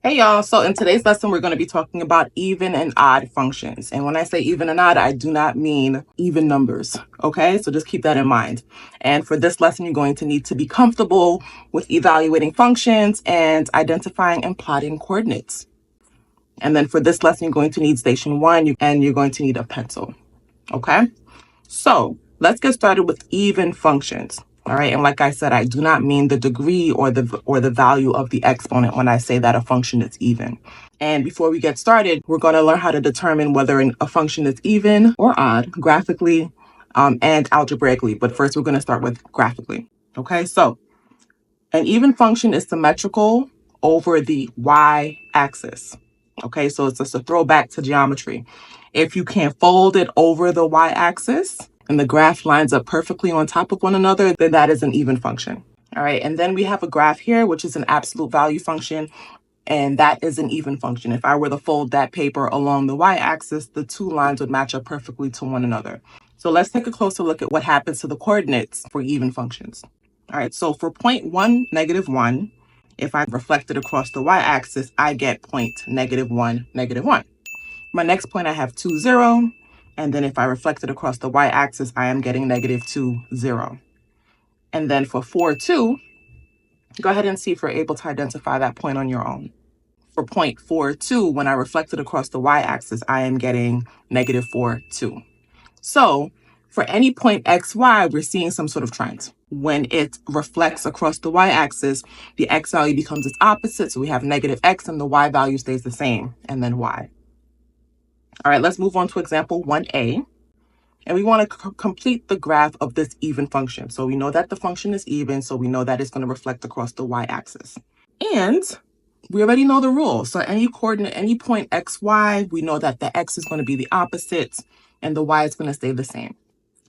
Hey y'all, so in today's lesson, we're going to be talking about even and odd functions. And when I say even and odd, I do not mean even numbers, okay? So just keep that in mind. And for this lesson, you're going to need to be comfortable with evaluating functions and identifying and plotting coordinates. And then for this lesson, you're going to need station 1 and you're going to need a pencil, okay? So let's get started with even functions. All right. And like I said, I do not mean the degree or the value of the exponent when I say that a function is even. And before we get started, we're going to learn how to determine whether a function is even or odd graphically and algebraically. But first, we're going to start with graphically. Okay. So an even function is symmetrical over the y-axis. Okay. So it's just a throwback to geometry. If you can fold it over the y-axis, and the graph lines up perfectly on top of one another, then that is an even function. All right, and then we have a graph here, which is an absolute value function, and that is an even function. If I were to fold that paper along the y-axis, the two lines would match up perfectly to one another. So let's take a closer look at what happens to the coordinates for even functions. All right, so for point 1, -1, if I reflect it across the y-axis, I get point -1, -1. My next point, I have 2, 0. And then if I reflect it across the y-axis, I am getting -2, 0. And then for 4, 2, go ahead and see if you're able to identify that point on your own. For point 4, 2, when I reflect it across the y-axis, I am getting -4, 2. So for any point x, y, we're seeing some sort of trend. When it reflects across the y-axis, the x value becomes its opposite. So we have -x and the y value stays the same, and then y. All right, let's move on to example 1a. And we want to complete the graph of this even function. So we know that the function is even, so we know that it's going to reflect across the y-axis. And we already know the rule. So any coordinate, any point x, y, we know that the x is going to be the opposite and the y is going to stay the same.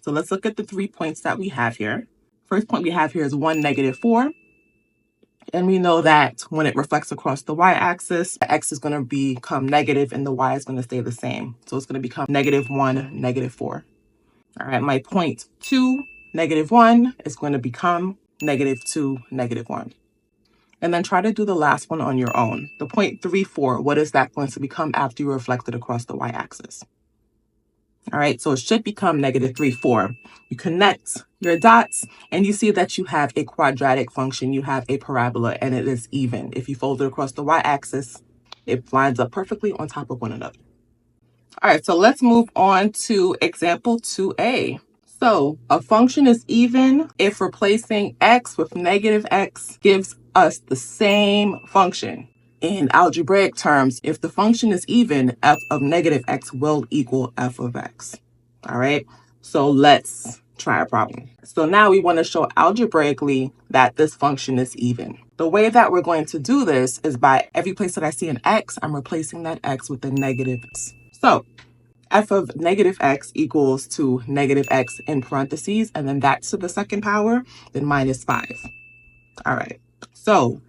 So let's look at the 3 points that we have here. First point we have here is 1, -4. And we know that when it reflects across the y-axis, the x is going to become negative and the y is going to stay the same. So it's going to become -1, -4. All right, my point 2, -1 is going to become -2, -1. And then try to do the last one on your own. The point 3, 4, what is that going to become after you reflect it across the y-axis? All right, so it should become -3, 4. You connect your dots and you see that you have a quadratic function. You have a parabola and it is even. If you fold it across the y-axis, it lines up perfectly on top of one another. All right, so let's move on to example 2a. So a function is even if replacing x with -x gives us the same function. In algebraic terms, if the function is even, f of -x will equal f of x. All right, so let's try a problem. So now we want to show algebraically that this function is even. The way that we're going to do this is by every place that I see an x, I'm replacing that x with a -x. So f of -x equals to -x in parentheses, and then that's to the second power, then -5. All right, so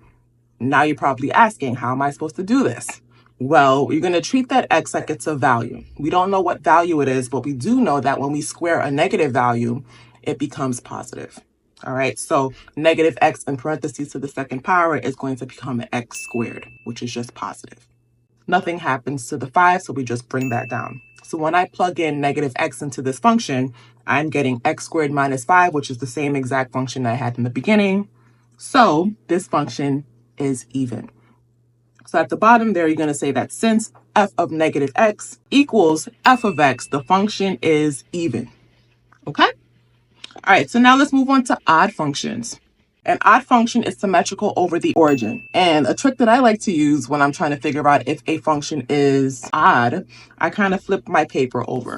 now you're probably asking, how am I supposed to do this? Well, you're going to treat that x like it's a value. We don't know what value it is, but we do know that when we square a negative value, it becomes positive. All right, so -x in parentheses to the second power is going to become x squared, which is just positive. Nothing happens to the 5, so we just bring that down. So when I plug in -x into this function, I'm getting x squared minus 5, which is the same exact function I had in the beginning. So this function is even. So at the bottom there, you're going to say that since f of -x equals f of x, the function is even. Okay? All right, so now let's move on to odd functions. An odd function is symmetrical over the origin. And a trick that I like to use when I'm trying to figure out if a function is odd, I kind of flip my paper over.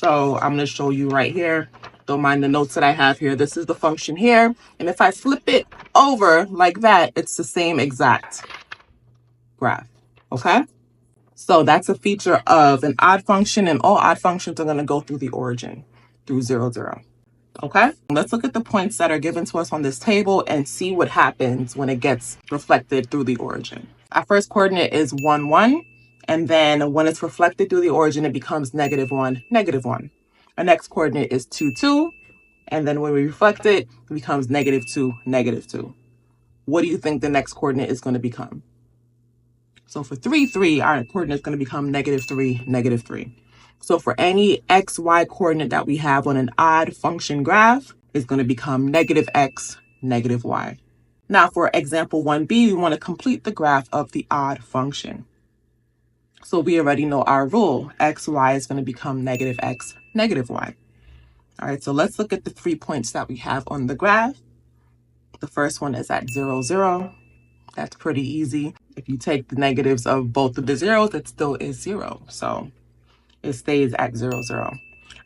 So I'm going to show you right here. Don't mind the notes that I have here. This is the function here. And if I flip it over like that, it's the same exact graph. Okay? So that's a feature of an odd function, and all odd functions are going to go through the origin, through 0, 0. Okay, let's look at the points that are given to us on this table and see what happens when it gets reflected through the origin. Our first coordinate is 1, 1. And then when it's reflected through the origin, it becomes -1, -1. Our next coordinate is 2, 2. And then when we reflect it, it becomes -2, -2. What do you think the next coordinate is going to become? So for 3, 3, our coordinate is going to become -3, -3. So for any x, y coordinate that we have on an odd function graph, it's going to become -x, -y. Now for example 1b, we want to complete the graph of the odd function. So we already know our rule. X, y is going to become -x, -y. All right, so let's look at the 3 points that we have on the graph. The first one is at 0, 0. That's pretty easy. If you take the negatives of both of the zeros, it still is 0. So it stays at 0, 0.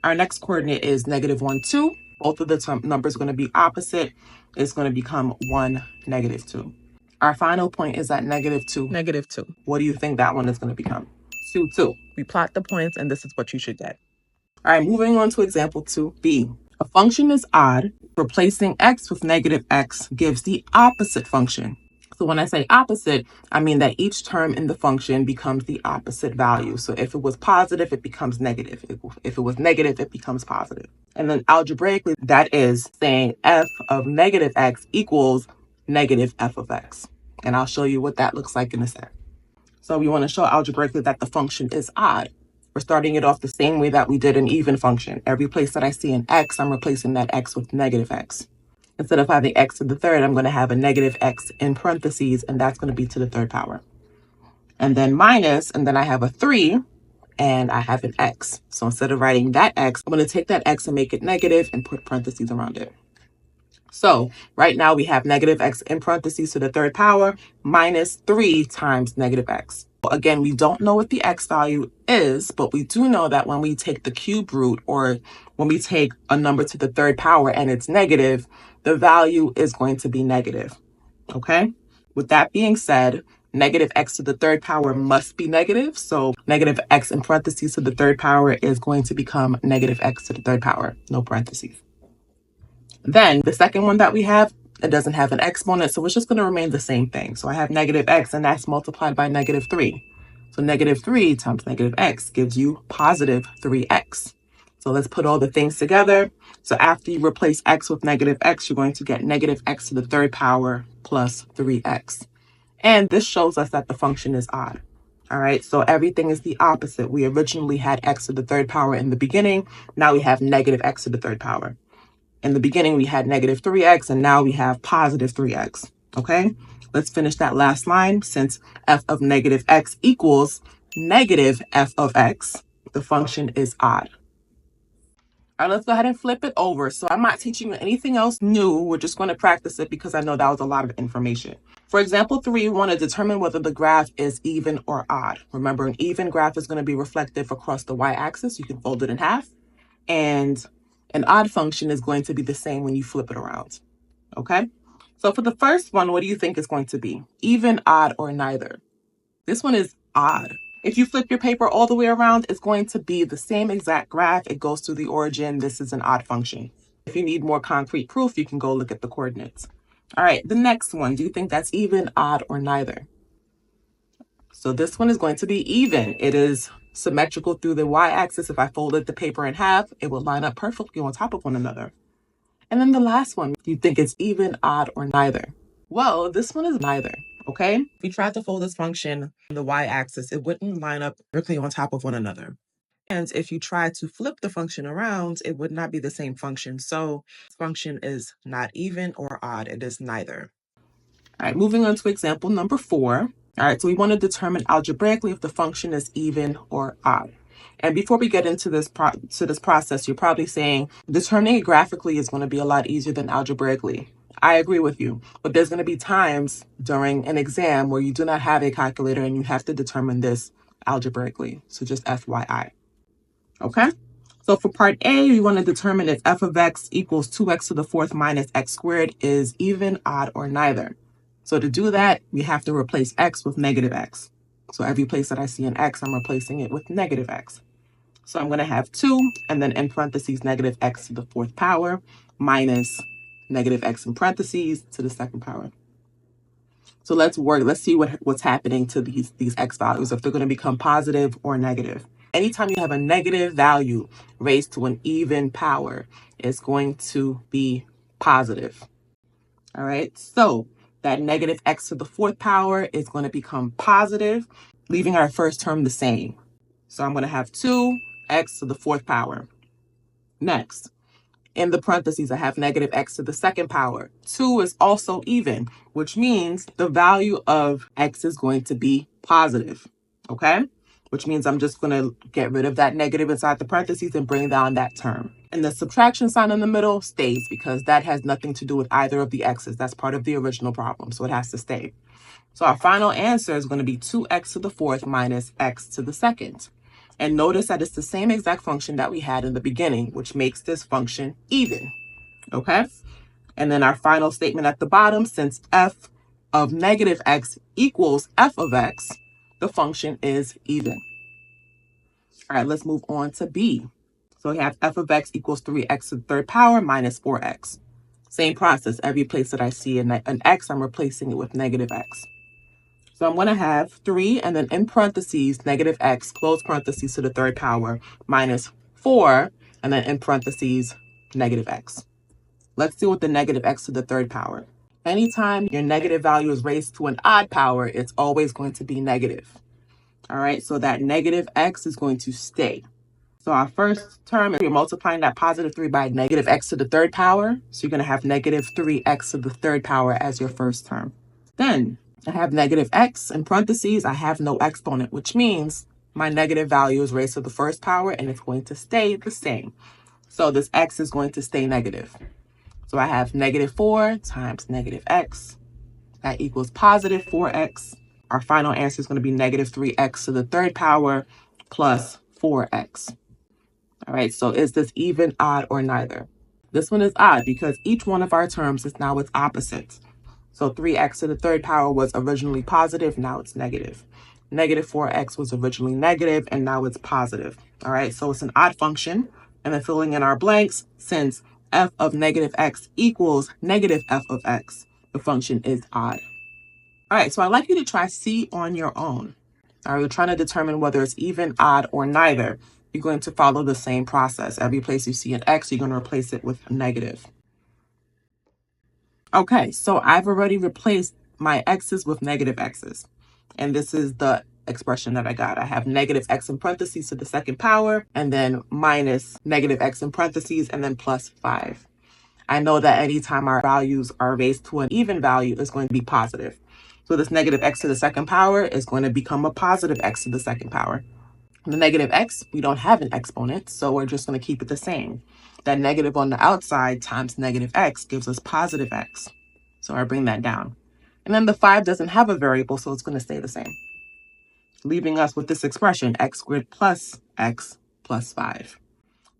Our next coordinate is -1, 2. Both of the numbers are going to be opposite. It's going to become 1, -2. Our final point is at -2, -2. What do you think that one is going to become? 2, 2. We plot the points, and this is what you should get. All right, moving on to example 2b. A function is odd. Replacing x with -x gives the opposite function. So when I say opposite, I mean that each term in the function becomes the opposite value. So if it was positive, it becomes negative. If it was negative, it becomes positive. And then algebraically, that is saying f of -x equals -f of x. And I'll show you what that looks like in a sec. So we want to show algebraically that the function is odd. We're starting it off the same way that we did an even function. Every place that I see an x, I'm replacing that x with -x. Instead of having x to the third, I'm going to have a -x in parentheses, and that's going to be to the third power. And then minus, and then I have a 3, and I have an x. So instead of writing that x, I'm going to take that x and make it negative and put parentheses around it. So right now we have -x in parentheses to the third power minus 3 times -x. Again, we don't know what the x value is, but we do know that when we take the cube root, or when we take a number to the third power and it's negative, the value is going to be negative. Okay? With that being said, -x to the third power must be negative. So -x in parentheses to the third power is going to become -x to the third power, no parentheses. Then the second one that we have, it doesn't have an exponent, so it's just going to remain the same thing. So I have -x, and that's multiplied by -3. So -3 times -x gives you positive 3x. So let's put all the things together. So after you replace x with -x, you're going to get -x to the third power plus 3x. And this shows us that the function is odd. All right, so everything is the opposite. We originally had x to the third power in the beginning. Now we have -x to the third power. In the beginning, we had -3x, and now we have positive 3x. Okay, let's finish that last line. Since f of -x equals -f of x, the function is odd. All right, let's go ahead and flip it over. So I'm not teaching you anything else new. We're just going to practice it because I know that was a lot of information. For example 3, we want to determine whether the graph is even or odd. Remember, an even graph is going to be reflective across the y-axis. You can fold it in half. And an odd function is going to be the same when you flip it around. Okay? So for the first one, what do you think is going to be? Even, odd, or neither? This one is odd. If you flip your paper all the way around, it's going to be the same exact graph. It goes through the origin. This is an odd function. If you need more concrete proof, you can go look at the coordinates. All right, the next one, do you think that's even, odd, or neither? So this one is going to be even. It is symmetrical through the y-axis. If I folded the paper in half, it would line up perfectly on top of one another. And then the last one, do you think it's even, odd, or neither? Well, this one is neither, okay? If we tried to fold this function on the y-axis, it wouldn't line up perfectly on top of one another. And if you try to flip the function around, it would not be the same function. So this function is not even or odd. It is neither. All right, moving on to example number 4. All right, so we want to determine algebraically if the function is even or odd. And before we get into this process, you're probably saying determining it graphically is going to be a lot easier than algebraically. I agree with you, but there's going to be times during an exam where you do not have a calculator and you have to determine this algebraically. So just FYI. Okay? So for part A, we want to determine if f of x equals 2x to the fourth minus x squared is even, odd, or neither. So to do that, we have to replace x with -x. So every place that I see an x, I'm replacing it with -x. So I'm going to have 2, and then in parentheses, -x to the fourth power minus -x in parentheses to the second power. So let's see what's happening to these x values, if they're going to become positive or negative. Anytime you have a negative value raised to an even power, it's going to be positive. All right, so that negative x to the fourth power is going to become positive, leaving our first term the same. So I'm going to have 2x to the fourth power. Next, in the parentheses, I have negative x to the second power. 2 is also even, which means the value of x is going to be positive, okay? Which means I'm just going to get rid of that negative inside the parentheses and bring down that term. And the subtraction sign in the middle stays because that has nothing to do with either of the x's. That's part of the original problem, so it has to stay. So our final answer is going to be 2x to the fourth minus x to the second. And notice that it's the same exact function that we had in the beginning, which makes this function even, okay? And then our final statement at the bottom, since f of negative x equals f of x, the function is even. All right, let's move on to B. So we have f of x equals 3x to the third power minus 4x. Same process. Every place that I see an x, I'm replacing it with negative x. So I'm going to have 3 and then in parentheses, negative x, close parentheses to the third power, minus 4, and then in parentheses, negative x. Let's deal with the negative x to the third power. Anytime your negative value is raised to an odd power, it's always going to be negative. All right, so that negative x is going to stay. So our first term, you're multiplying that positive 3 by negative x to the third power. So you're going to have negative 3x to the third power as your first term. Then I have negative x in parentheses. I have no exponent, which means my negative value is raised to the first power and it's going to stay the same. So this x is going to stay negative. So I have negative 4 times negative x. That equals positive 4x. Our final answer is going to be negative 3x to the third power plus 4x. All right, so is this even, odd, or neither? This one is odd because each one of our terms is now its opposite. So 3x to the third power was originally positive, now it's negative. Negative 4x was originally negative, and now it's positive. All right, so it's an odd function. And then filling in our blanks, since f of negative x equals negative f of x, the function is odd. All right, so I'd like you to try C on your own. All right, you're trying to determine whether it's even, odd, or neither. You're going to follow the same process. Every place you see an x, you're going to replace it with a negative. Okay, so I've already replaced my x's with negative x's. And this is the expression that I got. I have negative x in parentheses to the second power, and then minus negative x in parentheses, and then plus 5. I know that anytime our values are raised to an even value, it's going to be positive. So this negative x to the second power is going to become a positive x to the second power. The negative x, we don't have an exponent, so we're just going to keep it the same. That negative on the outside times negative x gives us positive x. So I bring that down. And then the 5 doesn't have a variable, so it's going to stay the same, leaving us with this expression, x squared plus x plus 5.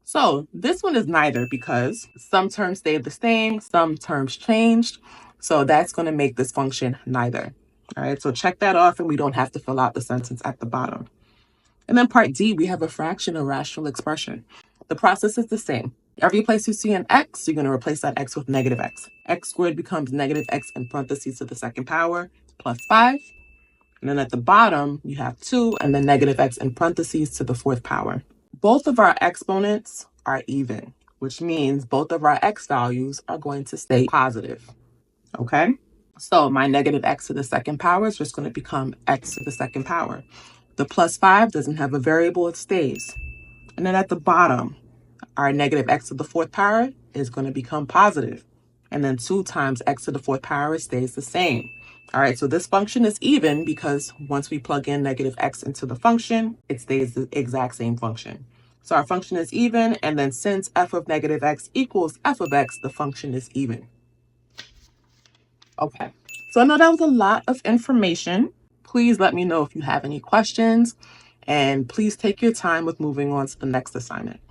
So this one is neither because some terms stayed the same, some terms changed. So that's going to make this function neither. All right, so check that off and we don't have to fill out the sentence at the bottom. And then part D, we have a fraction or rational expression. The process is the same. Every place you see an x, you're going to replace that x with negative x. X squared becomes negative x in parentheses to the second power plus 5. And then at the bottom, you have 2 and then negative x in parentheses to the fourth power. Both of our exponents are even, which means both of our x values are going to stay positive. Okay? So my negative x to the second power is just going to become x to the second power. The plus 5 doesn't have a variable, it stays. And then at the bottom, our negative x to the fourth power is going to become positive. And then 2 times x to the fourth power stays the same. All right, so this function is even because once we plug in negative x into the function, it stays the exact same function. So our function is even, and then since f of negative x equals f of x, the function is even. Okay, so I know that was a lot of information. Please let me know if you have any questions, and please take your time with moving on to the next assignment.